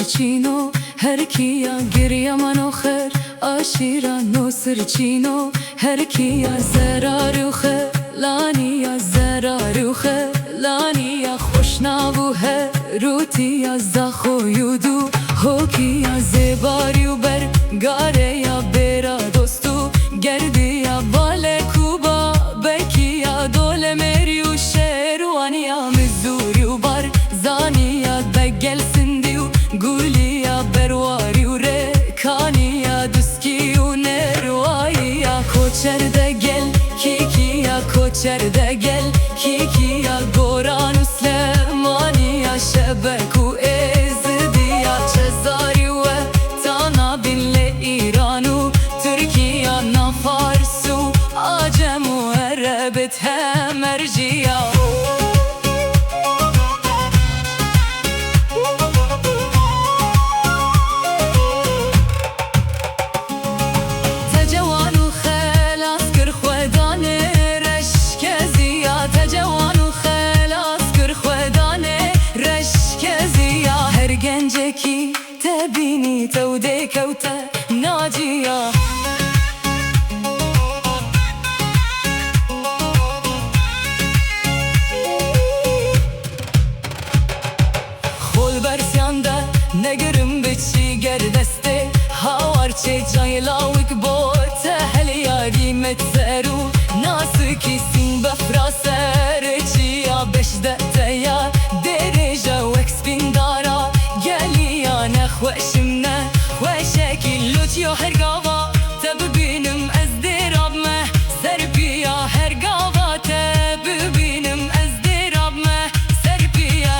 سرچینو هر کیا گریه منو خیر آشیرانو سرچینو هر کیا زرارو خیر لانیا زرارو خیر لانیا خوشنابو هر روتیا زخویودو هوکیا زباریو بر گاریا برا دوستو گردیا باله کوبا بکیا دول مریو شهروانیا مزوریو بار زانیا بگلسن دیو گولیا برواریو رکانیا دسکیو نرواییا کوچر ده گل کیکیا کوچر ده گل کیکیا گوران سلمانیا شبکو ازدیا چزاریو تانا بینle ایرانو ترکیya نافارسو عجمو عربت هم ارجیا genceki tebini tevde kevte naciya Xol bersiyanda negerim biçi gerdeste Havar çe caylavik bo tehel yari metzeru Nasıl kisin befraser çiya beşde teya derece veks bindara خوشمنا خوشکی لوتیو هر گاوا تببینم از دراب ما سرپیا هر گاوا تببینم از دراب ما سرپیا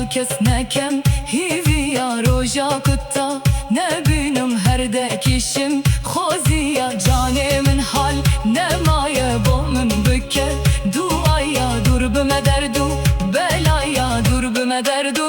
kes nekem hiviya roja kutta ne benim her dekişim khoziya canemin hal ne maye bomun büke duaya dur bime derdu belaya dur bime derdu